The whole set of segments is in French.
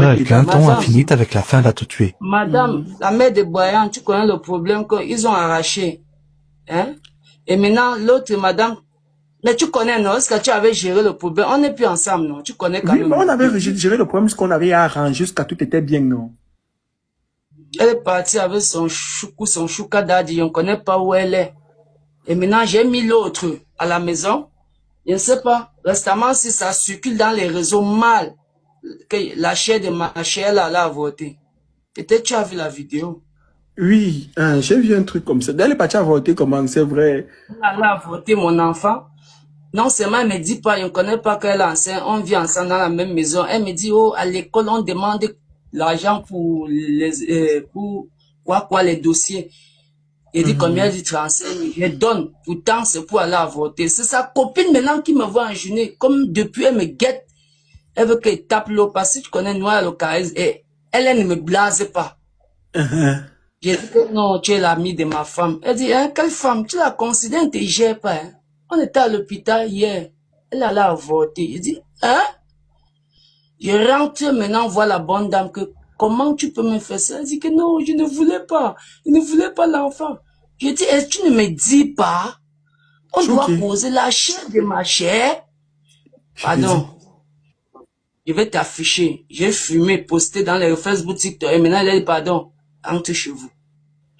frère avec un ton infini avec la faim va te tuer. Madame, la mère de Boyan, tu connais le problème qu'ils ont arraché. Hein? Et maintenant, l'autre madame, mais tu connais, non? Est-ce que tu avais géré le problème? On n'est plus ensemble, non? Tu connais quand Oui, même. mais on avait géré le problème, ce qu'on avait arrangé jusqu'à tout était bien, non? Elle est partie avec son choukou, son choukadadi, on ne connaît pas où elle est. Et maintenant, j'ai mis l'autre à la maison. Je ne sais pas, récemment, si ça circule dans les réseaux mal, que la chair de ma chair, elle a voté. Peut-être tu as vu la vidéo. Oui, j'ai vu un truc comme ça. Elle est partie à voter comment, c'est vrai. Elle a voté mon enfant. Non seulement elle me dit pas, je ne connais pas qu'elle est enceinte, on vit ensemble dans la même maison. Elle me dit, oh, à l'école, on demande l'argent pour les, quoi, les dossiers. Il dit combien? Il dit 35 000. Je donne. Pourtant, c'est pour aller à voter. C'est sa copine maintenant qui me voit en journée. Comme depuis, elle me guette. Elle veut qu'elle tape l'eau. Parce que tu connais Noël au charisme. Et elle ne me blase pas. J'ai dit que non, tu es l'ami de ma femme. Elle dit, hein, quelle femme? Tu la considères, elle ne te gère pas. Hein? On était à l'hôpital hier. Elle allait à voter. Il dit, hein? Je rentre maintenant voir la bonne dame que comment tu peux me faire ça? Elle dit que non, je ne voulais pas. Je ne voulais pas l'enfant. Je dis, est-ce que tu ne me dis pas? On doit poser la chair de ma chair. Pardon. Je vais t'afficher. J'ai fumé, posté dans les Facebook, TikTok. Et maintenant, elle dit, pardon, rentre chez vous.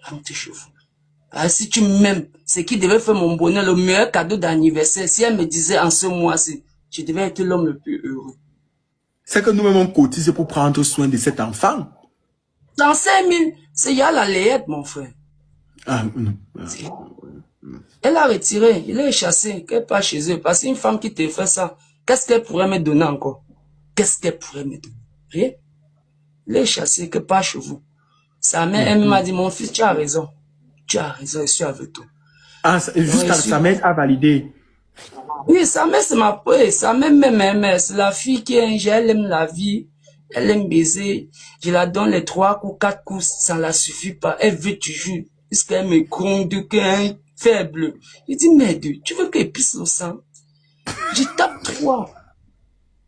Rentre chez vous. Alors, si tu m'aimes, c'est qui devait faire mon bonheur, le meilleur cadeau d'anniversaire. Si elle me disait en ce mois-ci, je devais être l'homme le plus heureux. C'est que nous-mêmes, on cotise pour prendre soin de cet enfant. Dans 5 000, c'est y'a la layette, mon frère. Ah, non. Elle a retiré, il est chassé, qu'elle part chez eux. Parce qu'une femme qui te fait ça, qu'est-ce qu'elle pourrait me donner encore? Qu'est-ce qu'elle pourrait me donner? Rien. Il est chassé, qu'elle part chez vous. Sa mère, elle m'a dit, mon fils, tu as raison. Tu as raison, je suis avec toi. Ah, jusqu'à sa mère a validé. Oui, sa mère, c'est ma pote. Sa mère m'aime. C'est la fille qui est ingénieure, elle aime la vie. Elle aime baiser. Je la donne les 3 coups, 4 coups, ça ne la suffit pas. Elle veut toujours. Puisqu'elle me gronde, qu'elle faible. Il dit, merde, tu veux qu'elle pisse le sang? Je tape 3.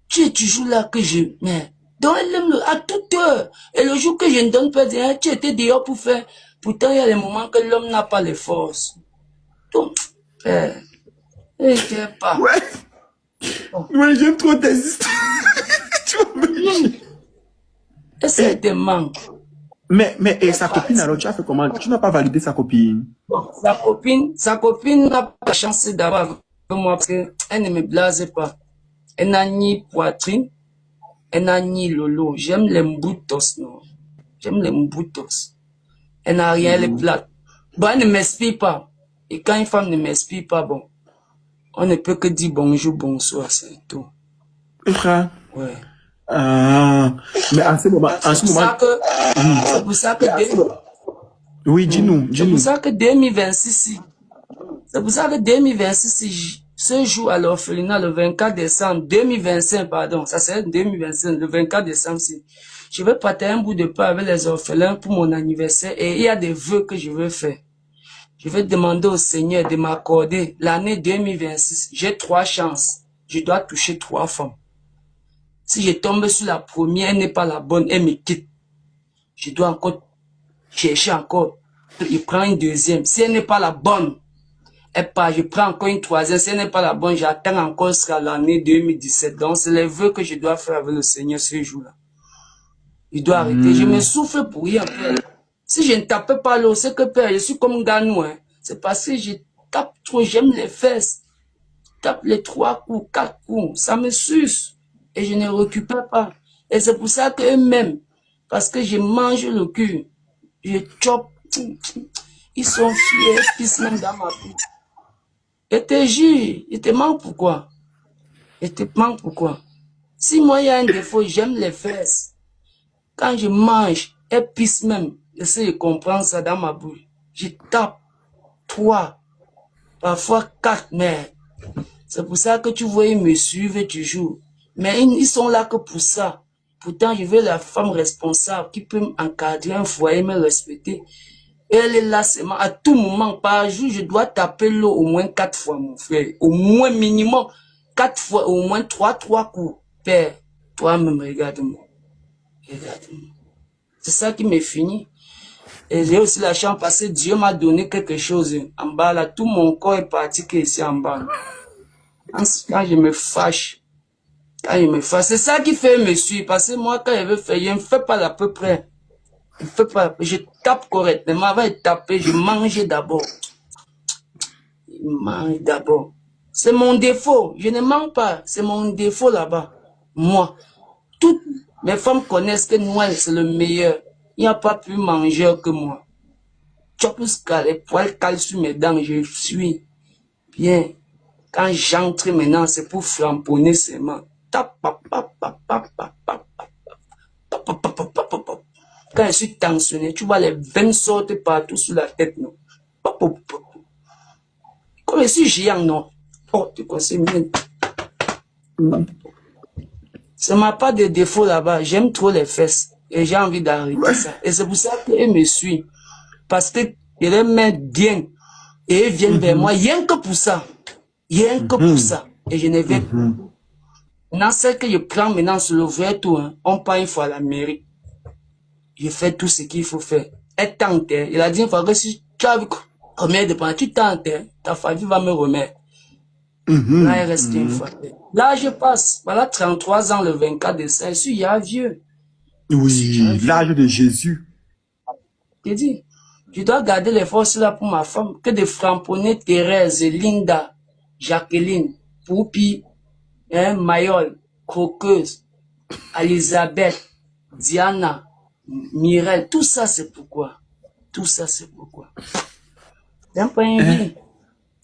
Tu es toujours là que je... Mais, donc elle aime à toute heure. Et le jour que je ne donne pas, tu étais dehors pour faire. Pourtant, il y a les moments que l'homme n'a pas les forces. Donc, ne t'aime pas. Ouais. Ouais, j'aime trop tes histoires. Tu vas me et c'est des manques. Mais et sa copine, alors, tu as fait comment? Tu n'as pas validé sa copine? Bon, sa copine n'a pas la chance d'avoir avec moi parce qu'elle ne me blase pas. Elle n'a ni poitrine, elle n'a ni lolo. J'aime les mboutos, non. J'aime les mboutos. Elle n'a rien, elle est plate. Bon, elle ne m'explique pas. Et quand une femme ne m'explique pas, bon, on ne peut que dire bonjour, bonsoir, c'est tout. Frère. Ouais. Mais en ce moment, c'est pour ça que oui, dis-nous. C'est pour ça que 2026, ce jour à l'orphelinat, le 24 décembre 2025, pardon, ça c'est 2025, le 24 décembre, je vais partager un bout de pain avec les orphelins pour mon anniversaire et il y a des vœux que je veux faire. Je vais demander au Seigneur de m'accorder l'année 2026. J'ai 3 chances. Je dois toucher 3 femmes. Si je tombe sur la première, elle n'est pas la bonne, elle me quitte. Je dois encore chercher encore. Je prends une deuxième. Si elle n'est pas la bonne, elle part. Je prends encore une troisième. Si elle n'est pas la bonne, j'attends encore jusqu'à l'année 2017. Donc, c'est les vœux que je dois faire avec le Seigneur ce jour-là. Il doit arrêter. Je me souffle pour rien, Père. Si je ne tape pas l'eau, c'est que, Père, je suis comme Ganou. Hein. C'est parce que je tape trop, j'aime les fesses. Je tape les 3 coups, 4 coups. Ça me suce. Et je ne récupère pas. Et c'est pour ça qu'eux-mêmes, parce que je mange le cul, je chope, ils sont fiers, ils pissent même dans ma bouche. Et te jure, ils te manquent pourquoi? Et te manquent pourquoi? Si moi il y a un défaut, j'aime les fesses. Quand je mange, elles pissent même. J'essaie de comprendre ça dans ma bouche. Je tape 3, parfois 4, mais c'est pour ça que tu vois, ils me suivent toujours. Mais ils sont là que pour ça. Pourtant, je veux la femme responsable qui peut m'encadrer un foyer, me respecter. Et elle est là seulement à tout moment, par jour, je dois taper l'eau au moins 4 fois, mon frère. Au moins minimum 4 fois, au moins 3 coups. Père, toi-même, regarde-moi. C'est ça qui m'est fini. Et j'ai aussi la chance parce que Dieu m'a donné quelque chose en bas là. Tout mon corps est parti que ici en bas. Quand je me fâche, c'est ça qui fait me suivre. Parce que moi, quand je veux faire, je ne fais pas à peu près. Je fais pas, je tape correctement. Avant de taper, je mange d'abord. Je mange d'abord. C'est mon défaut. Je ne mange pas. C'est mon défaut là-bas. Moi. Toutes mes femmes connaissent que Noël, c'est le meilleur. Il n'y a pas plus mangeur que moi. Tu as plus qu'à les poils calent sur mes dents, je suis bien. Quand j'entre maintenant, c'est pour flamponner seulement. Quand je suis tensionné, tu vois les veines sortent partout sur la tête, non? Comme je suis géant, non? Oh, tu conseilles bien. Ça m'a pas de défaut là-bas. J'aime trop les fesses. Et j'ai envie d'arrêter ça. Et c'est pour ça qu'ils me suivent. Parce que je les mets bien. Et ils viennent vers moi. Rien que pour ça. Rien que pour ça. Et je ne vais plus. Maintenant, celle que je prends maintenant sur le vrai tour, hein, on part une fois à la mairie. Je fais tout ce qu'il faut faire. Elle tente. Il a dit une fois que si tu as vu combien de temps, tu tentes, ta famille va me remettre. Là, il reste une fois. Là, je passe. Voilà, 33 ans, le 24 décembre. Je suis vieux. Oui, l'âge de Jésus. Je dis, je dois garder les forces là pour ma femme. Que de framponner Thérèse, Linda, Jacqueline, Poupi, Mayol, Croqueuse, Elisabeth, Diana, Mireille. Tout ça, c'est pourquoi. Tout ça, c'est pourquoi. D'un point de vue.